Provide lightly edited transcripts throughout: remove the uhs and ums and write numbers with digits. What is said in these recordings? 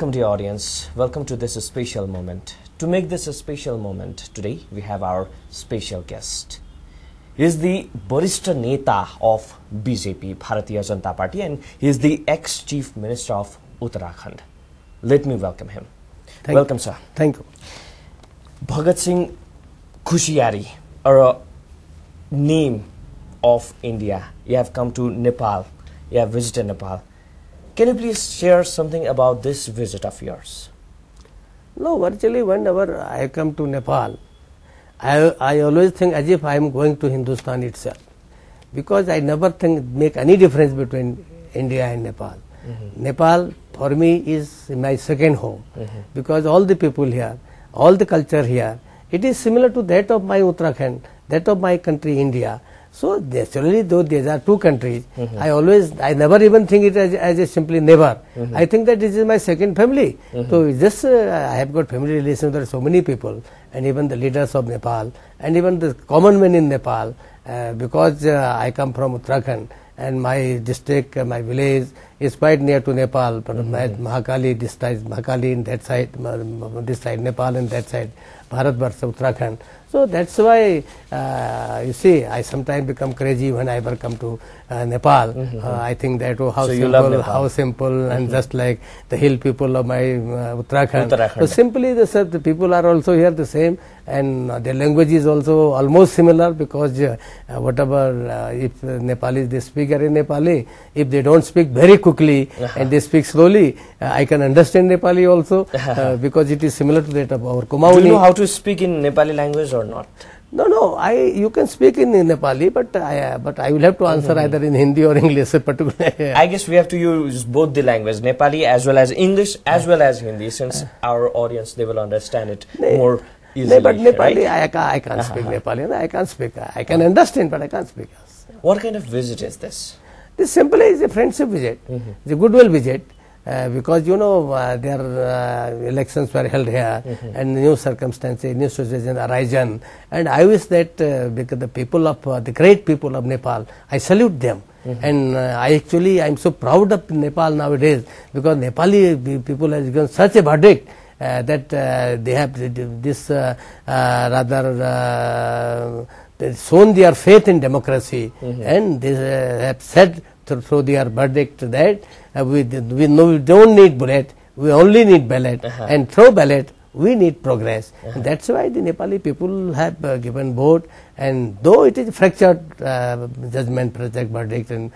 Welcome dear audience, welcome to this special moment. To make this a special moment, today we have our special guest. He is the Barista Neta of BJP, Bharatiya Janata Party, and he is the ex-Chief Minister of Uttarakhand. Let me welcome him. Welcome, sir. Thank you. Bhagat Singh Khushiari, a name of India. You have come to Nepal. You have visited Nepal. Can you please share something about this visit of yours? No, virtually whenever I come to Nepal, I always think as if I am going to Hindustan itself, because I never think make any difference between India and Nepal. Nepal for me is my second home, because all the people here, all the culture here, it is similar to that of my Uttarakhand, that of my country India. So naturally, though these are two countries, I never even think it as a simply neighbor. I think that this is my second family. So just I have got family relations with so many people, and even the leaders of Nepal, and even the common men in Nepal, because I come from Uttarakhand, and my district, my village is quite near to Nepal. Mahakali, this side Mahakali, in that side, this side Nepal, and that side Bharatvarsha, Uttarakhand. So that's why you see, I sometimes become crazy when I ever come to Nepal. I think that how simple, and just like the hill people of my Uttarakhand. So simply the people are also here the same, and their language is also almost similar, because whatever if Nepalis they speak in Nepali, if they don't speak very quickly and they speak slowly, I can understand Nepali also, because it is similar to that of our Kumaoni. Do you know how to speak in Nepali language or not? No. You can speak in Nepali, but I will have to answer either in Hindi or English, particularly. I guess we have to use both the language, Nepali as well as English as well as Hindi, since our audience, they will understand it more easily. But Nepali, right? I can't speak Nepali. I can't speak. I can understand, but I can't speak. What kind of visit is this? This simply is a friendship visit. It's a goodwill visit. Because their elections were held here, and new circumstances, new situations arisen, and I wish that because the people of the great people of Nepal, I salute them, and I am so proud of Nepal nowadays, because Nepali people have given such a verdict that they have this shown their faith in democracy, and they have said through their verdict that we don't need bullet, we only need ballot, and through ballot we need progress. And that's why the Nepali people have given vote, and though it is fractured judgment, project, verdict, and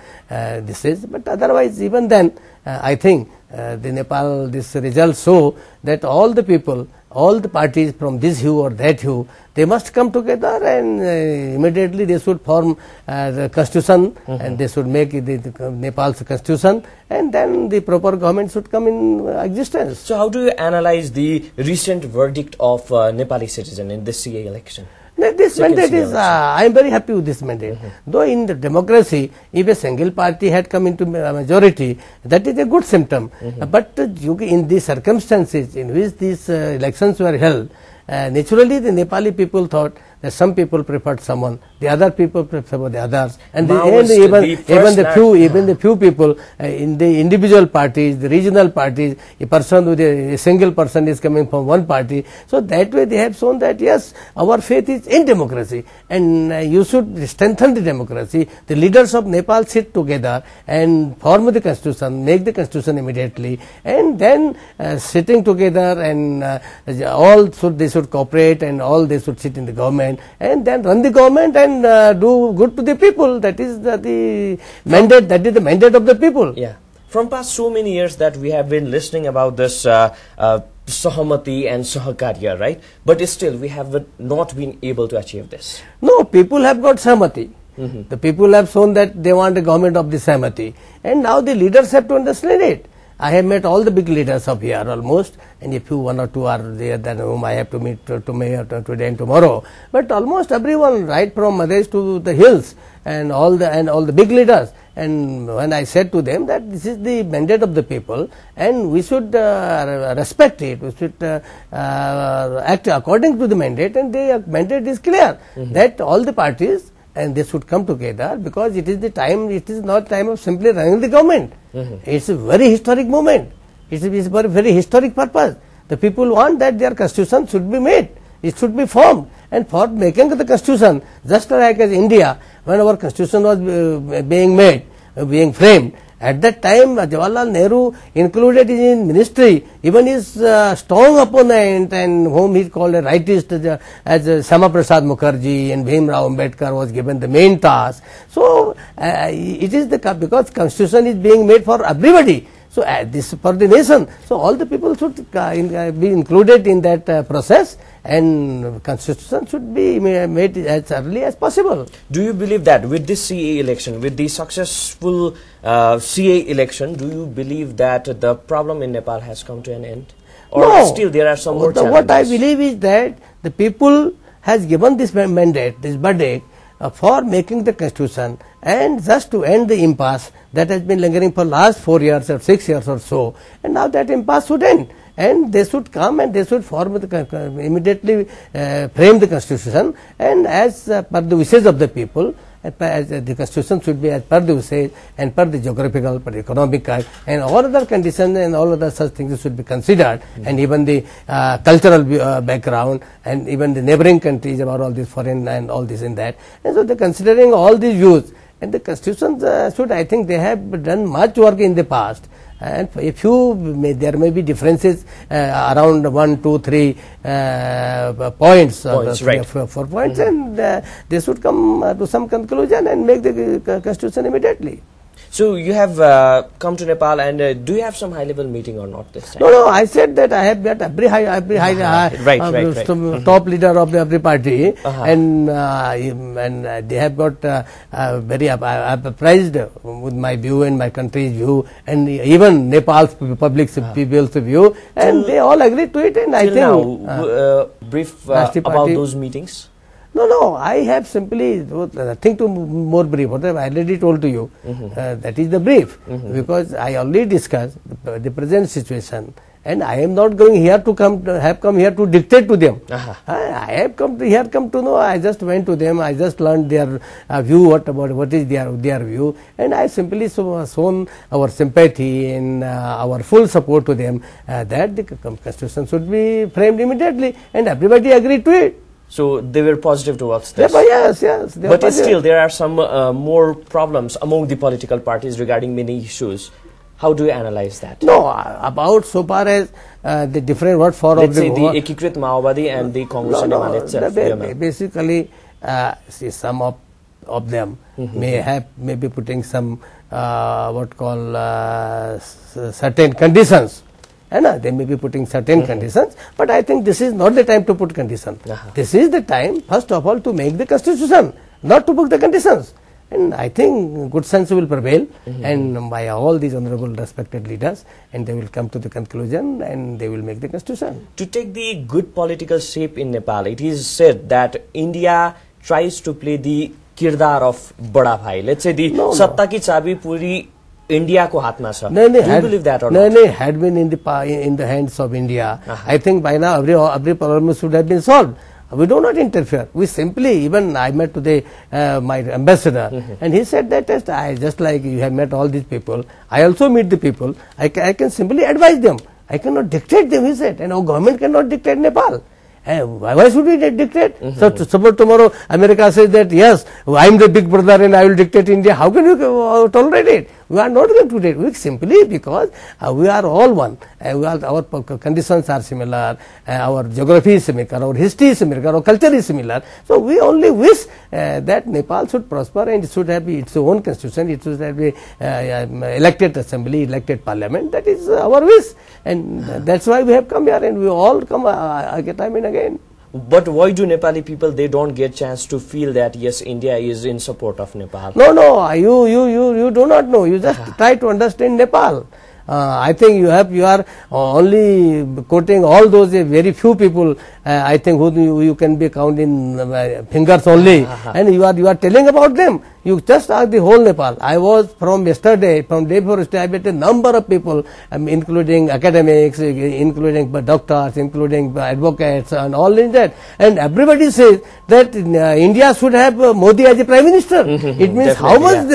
this is, but otherwise even then I think the Nepal, this results show that all the people, all the parties from this hue or that hue, they must come together, and immediately they should form the constitution, and they should make the Nepal's constitution, and then the proper government should come in existence. So how do you analyze the recent verdict of Nepali citizen in this CA election? This mandate is, I am very happy with this mandate. Though in the democracy, if a single party had come into majority, that is a good symptom. But in the circumstances in which these elections were held, naturally the Nepali people thought that some people preferred someone, the other people preferred the others, and even the few people in the individual parties, the regional parties, a person with a single person is coming from one party. So that way they have shown that yes, our faith is in democracy, and you should strengthen the democracy. The leaders of Nepal sit together and form the constitution, make the constitution immediately, and then sitting together, and they should cooperate, and all they should sit in the government, and then run the government and do good to the people. That is the mandate. That is the mandate of the people. Yeah. From past so many years that we have been listening about this Sahamati and Sahakarya, right? But still, we have not been able to achieve this. No, people have got Sahamati. The people have shown that they want a government of the Sahamati, and now the leaders have to understand it. I have met all the big leaders of here almost, and a few, one or two are there than whom I have to meet today and tomorrow. But almost everyone, right from Madras to the hills, and all the big leaders. And when I said to them that this is the mandate of the people, and we should respect it, we should act according to the mandate, and the mandate is clear that all the parties, and they should come together, because it is the time, it is not time of simply running the government. It's a very historic moment. It is for a very historic purpose. The people want that their constitution should be made. It should be formed. And for making the constitution, just like as India, when our constitution was being made, being framed, at that time Jawaharlal Nehru included in ministry even his strong opponent and whom he called a rightist as Sama Prasad Mukherjee, and Bhim Rao Ambedkar was given the main task. So it is because constitution is being made for everybody. So this for the nation. So all the people should be included in that process, and constitution should be made as early as possible. Do you believe that with this CA election, with the successful CA election, do you believe that the problem in Nepal has come to an end? Or no, still there are some more challenges? What I believe is that the people has given this mandate, this verdict, for making the constitution and just to end the impasse that has been lingering for last 4 years or 6 years or so, and now that impasse should end, and they should come and they should form immediately frame the constitution, and as per the wishes of the people, as the constitution should be as per the wishes and per the geographical, per economical, and all other conditions and all other such things should be considered, and even the cultural background and even the neighboring countries about all this foreign and all this and that. And so they considering all these views, and the constitution should, I think they have done much work in the past. And if there may be differences around 1, 2, 3 points, right. 4 points, and they should come to some conclusion and make the constitution immediately. So you have come to Nepal, and do you have some high-level meeting or not this time? No, I said that I have met every top leader of every party, and they have got very apprised with my view and my country's view, and even Nepal's people's view, and they all agreed to it. And I think brief about those meetings. No, I have simply nothing to more brief. What I have already told to you, that is the brief, because I already discussed the present situation, and I am not going here to come here to dictate to them. I have come to know. I just went to them. I just learned their view. What is their view, and I simply shown our sympathy and our full support to them that the constitution should be framed immediately, and everybody agreed to it. So they were positive towards this. Yes. But still, there are some more problems among the political parties regarding many issues. How do you analyze that? No, about so far as the different what for let's say the Ekikrit Maowadi and the Congress itself. Basically, see, some of them may be putting some certain conditions. They may be putting certain conditions, but I think this is not the time to put conditions. This is the time, first of all, to make the constitution, not to put the conditions. And I think good sense will prevail, and by all these honorable respected leaders, and they will come to the conclusion and they will make the constitution. To take the good political shape in Nepal, it is said that India tries to play the kirdar of Bada Bhai. Let's say the satta ki chabi puri India ko hath mein hai. Do you believe that or not? No, had been in the hands of India. I think by now every problem should have been solved. We do not interfere. We simply, even I met today my ambassador, and he said that just like you have met all these people, I also meet the people. I can simply advise them. I cannot dictate them, he said, and our government cannot dictate Nepal. Why should we dictate? So suppose tomorrow America says that yes, I am the big brother and I will dictate India. How can you tolerate it? We are not going to do it. We simply because we are all one. Our conditions are similar. Our geography is similar. Our history is similar. Our culture is similar. So we only wish that Nepal should prosper and it should have its own constitution. It should have elected assembly, elected parliament. That is our wish, and that's why we have come here, and we all come time and again. But why do Nepali people, they don't get chance to feel that yes, India is in support of Nepal? No, you do not know. You just try to understand Nepal. I think you are only quoting all those very few people. I think who you can be counting fingers only, and you are telling about them. You just ask the whole Nepal. I was from yesterday, from day before yesterday, I met a number of people, including academics, including doctors, including advocates, and all in that. And everybody says that India should have Modi as a prime minister. It means how much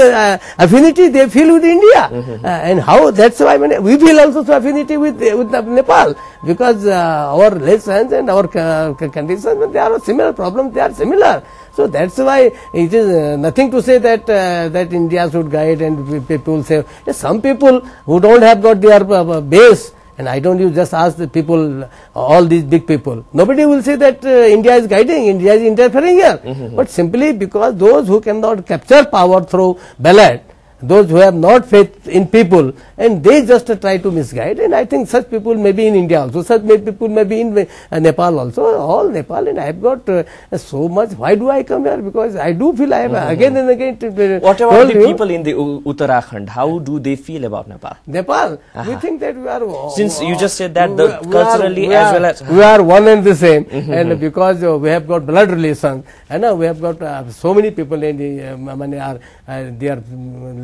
affinity they feel with India, and how that's why we feel also so affinity with Nepal, because our lessons and our conditions, they are similar problems. They are similar. So that's why it is nothing to say that that India should guide, and people say some people who don't have got their base. And I don't, you just ask the people, all these big people. Nobody will say that India is guiding, India is interfering here. But simply because those who cannot capture power through ballot, those who have not faith in people, and they just try to misguide. And I think such people may be in India also, such people may be in Nepal also, all Nepal. And I have got so much. Why do I come here? Because I do feel I have again and again. What about the people in the Uttarakhand? How do they feel about Nepal? Nepal, we think that we are. Since you just said that culturally as well as we are one and the same, and because we have got blood relations, and we have got so many people in the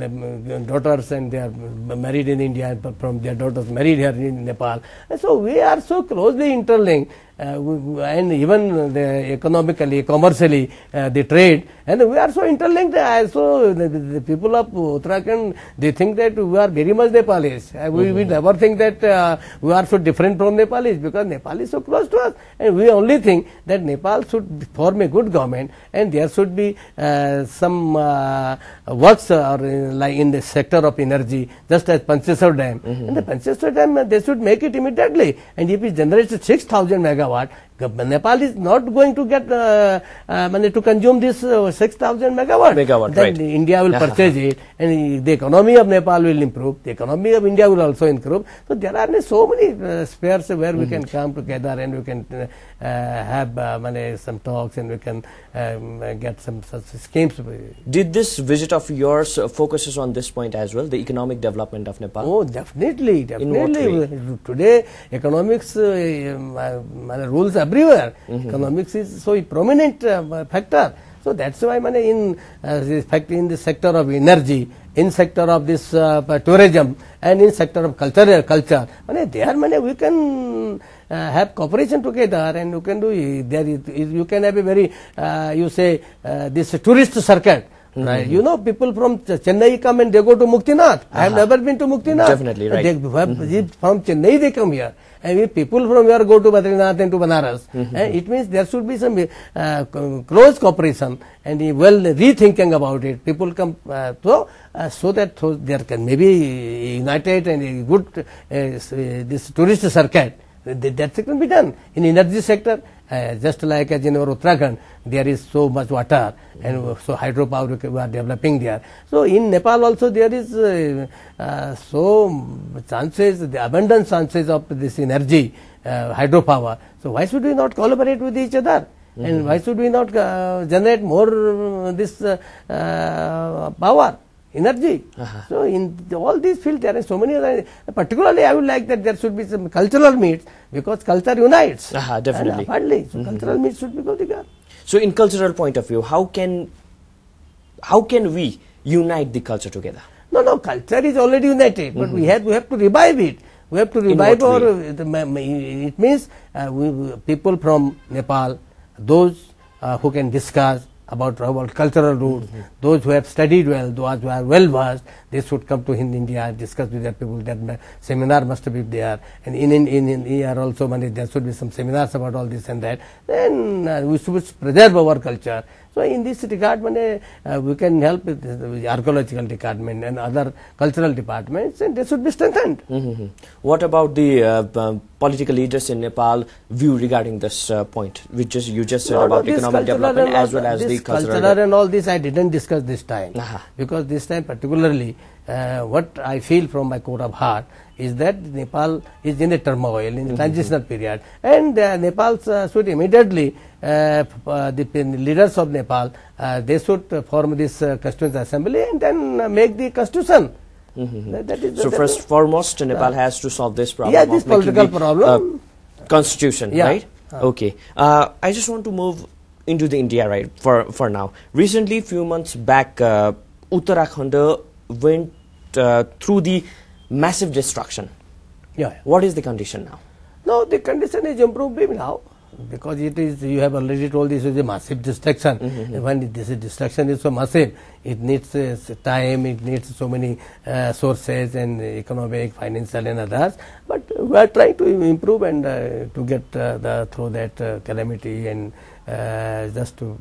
their daughters, and they are married in India, from their daughters married here in Nepal. And so we are so closely interlinked, and even economically, commercially, the trade, and we are so interlinked. So the people of Uttarakhand, they think that we are very much Nepalese. We never think that we are so different from Nepalese, because Nepal is so close to us, and we only think that Nepal should form a good government, and there should be some works like in the sector of energy, just as Pancheshwar Dam. And the Pancheshwar Dam, they should make it immediately, and if it generates 6,000 megawatt, Nepal is not going to get money to consume this 6,000 megawatt. Then right. India will purchase it, and the economy of Nepal will improve. The economy of India will also improve. So there are so many spheres where we can come together, and we can have some talks, and we can get some such schemes. Did this visit of yours focuses on this point as well, the economic development of Nepal? Oh, definitely, definitely. In what way? Today, economics rules everywhere. Economics is so prominent factor. So that's why in the sector of energy, in sector of this tourism, and in sector of culture, there we can have cooperation together, and you can do there. You can have a very this tourist circuit. Right. You know, people from Chennai come and they go to Muktinath. I have never been to Muktinath. Definitely, right. From Chennai they come here. And if people from here go to Badrinath and to Banaras, it means there should be some close cooperation and well rethinking about it. People come so that there can maybe united and a good this tourist circuit. That can be done in energy sector. Just like as in our Uttarakhand, there is so much water, and so hydropower we are developing there. So in Nepal also there is so chances, the abundant chances of this energy, hydropower. So why should we not collaborate with each other? And why should we not generate more this power? Energy. So in all these fields there are so many other, particularly I would like that there should be some cultural meets, because culture unites. Definitely. Partly. So cultural meets should be go together. So in cultural point of view, how can we unite the culture together? No, culture is already united, but we have to revive it. We have to revive it means people from Nepal, those who can discuss about cultural roots, those who have studied well, those who are well versed, they should come to India and discuss with their people. That seminar must be there, and in here also there should be some seminars about all this and that. Then we should preserve our culture. So in this regard, we can help with the archaeological department and other cultural departments, and they should be strengthened. What about the political leaders in Nepal view regarding this point, which you just said about economic development as well as the cultural and all this? I didn't discuss this time, because this time particularly what I feel from my core of heart is that Nepal is in a turmoil, in a transitional period, and Nepal should immediately, the leaders of Nepal, they should form this Constituent Assembly and then make the constitution. So first foremost, Nepal has to solve this problem. Yeah, this political problem. Constitution, right? Okay. I just want to move into the India right for now. Recently, few months back, Uttarakhand went through the massive destruction. Yeah. What is the condition now? No, the condition is improved now, because it is, you have already told, this is a massive destruction. When this destruction is so massive, it needs time, it needs so many sources and economic, financial and others. But we are trying to improve and to get through that calamity, and just to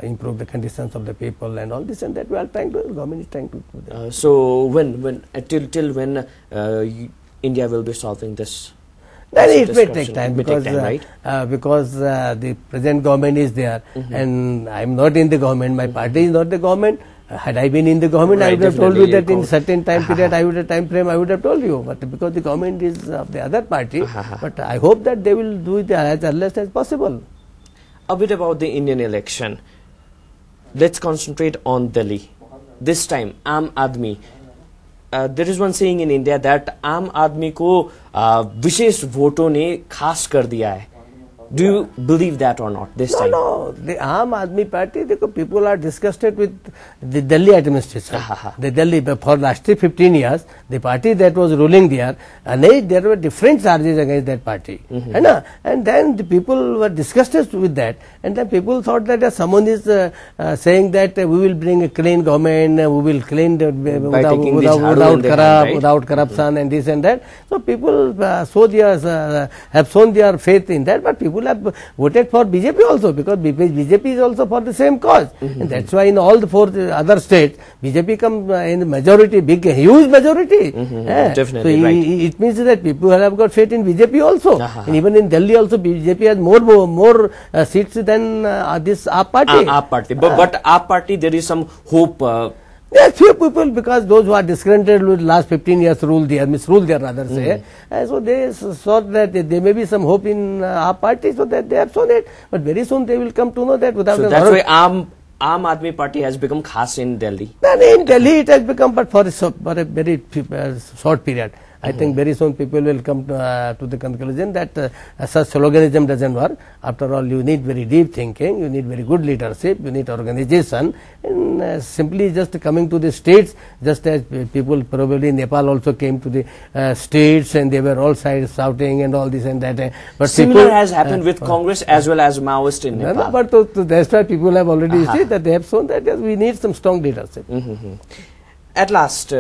improve the conditions of the people and all this and that. We are trying to, the government is trying to do that. So when till when India will be solving this? Then it may take time, because right? The present government is there, and I am not in the government. My party is not the government. Had I been in the government, I would have told you that in certain time period, I would have time frame, I would have told you. But because the government is of the other party, but I hope that they will do it as earliest as possible. A bit about the Indian election. Let's concentrate on Delhi. This time, Aam Aadmi. There is one saying in India that Aam Aadmi को विशेष वोटों ने खास कर दिया है. Do you believe that or not this time? No, the Aam Aadmi party, people are disgusted with the Delhi administration. The Delhi, for last 15 years, the party that was ruling there, there were different charges against that party. And then the people were disgusted with that. And then people thought that someone is saying that we will bring a clean government, we will clean without corruption and this and that. So people have shown their faith in that, but people have voted for BJP also, because BJP is also for the same cause. And that's why in all the 4 other states, BJP come in majority, huge majority. Definitely, so right. It means that people have got faith in BJP also. And even in Delhi also, BJP has more seats than this AAP party. AAP party. But AAP party, there is some hope. There are few people, because those who are disgruntled with last 15 years misruled there rather say. So they thought that there may be some hope in our party, so that they have shown it. But very soon they will come to know that without. So that's why Aam Aadmi party has become khas in Delhi. And in Delhi it has become, but for a very short period. I think very soon people will come to the conclusion that such sloganism doesn't work. After all, you need very deep thinking, you need very good leadership, you need organization, and simply just coming to the states, just as people probably in Nepal also came to the states and they were all sides shouting and all this and that. But similar people, has happened with Congress as well as Maoist in Nepal. But that's why people have already said that they have shown that yes, we need some strong leadership. At last,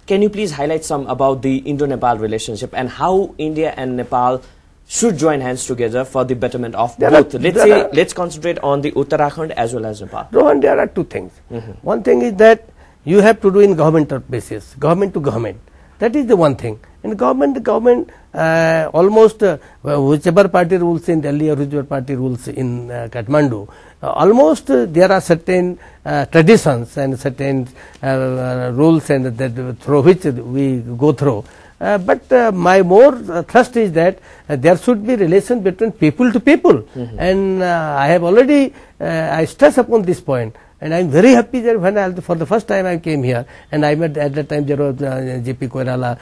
can you please highlight some about the Indo-Nepal relationship and how India and Nepal should join hands together for the betterment of both? Let's concentrate on the Uttarakhand as well as Nepal. Rohan, there are 2 things. One thing is that you have to do in governmental basis, government to government. That is the one thing. In government to government, almost whichever party rules in Delhi or whichever party rules in Kathmandu, almost there are certain traditions and certain rules and that through which we go through. But my more thrust is that there should be relation between people to people. And I have already, I stress upon this point. And I am very happy that when for the first time I came here, and I met at that time there was J.P. Koirala,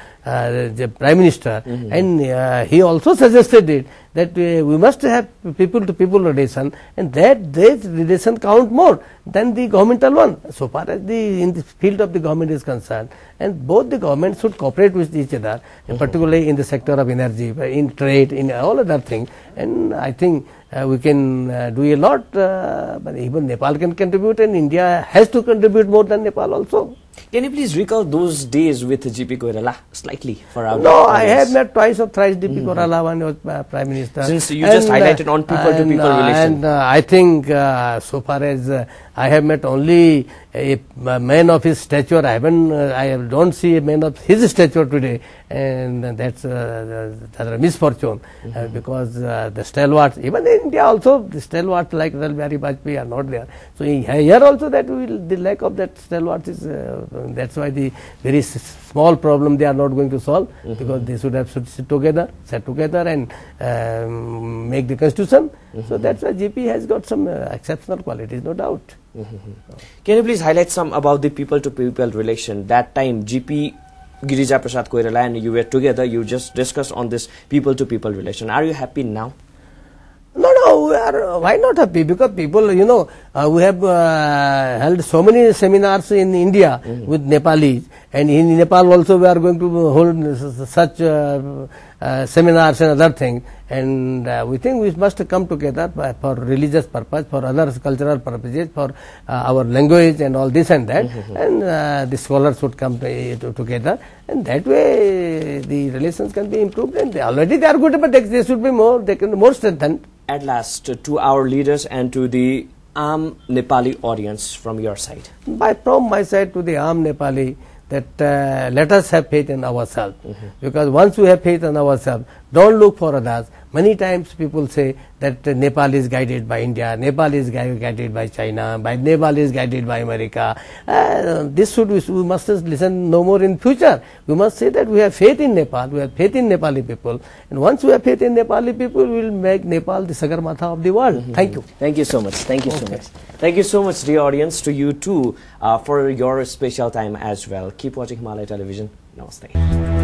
the Prime Minister, and he also suggested it that we must have people-to-people relation, and that this relation count more than the governmental one, so far as in the field of the government is concerned. And both the governments should cooperate with each other, and particularly in the sector of energy, in trade, in all other things. And I think we can do a lot, but even Nepal can contribute, and India has to contribute more than Nepal also. Can you please recall those days with J.P. Koirala slightly for our No, I have met twice or thrice J.P. Koirala when he was Prime Minister. Since you just highlighted on people-to-people relation. And I think so far as I have met only a man of his stature, I don't see a man of his stature today, and that's a misfortune because the stalwarts, even in India also, the stalwarts like Ralbari Bajpayee are not there. So here also the lack of that stalwarts is, that's why the very small problem they are not going to solve, because they should have sit together and make the constitution. So that's why GP has got some exceptional qualities, no doubt. Can you please highlight some about the people-to-people relation? That time GP Girija Prasad Koirala and you were together, you just discussed on this people-to-people relation. Are you happy now? No, now we are, why not happy? Because people, we have held so many seminars in India with Nepalis, and in Nepal also we are going to hold such seminars and other things, and we think we must come together for religious purpose, for other cultural purposes, for our language and all this and that, and the scholars should come together, and that way the relations can be improved, and already they are good, but they should be more, they can more strengthened. At last, to our leaders and to the Nepali audience from your side. From my side to the Nepali, that let us have faith in ourselves, because once we have faith in ourselves, don't look for others. Many times people say that Nepal is guided by India, Nepal is guided by China, Nepal is guided by America. We must listen no more in future. We must say that we have faith in Nepal, we have faith in Nepali people, and once we have faith in Nepali people, we will make Nepal the Sagarmatha of the world. Thank you. Thank you so much. Thank you so much. Thank you so much, dear audience, to you too, for your special time as well. Keep watching Himalaya Television. Namaste.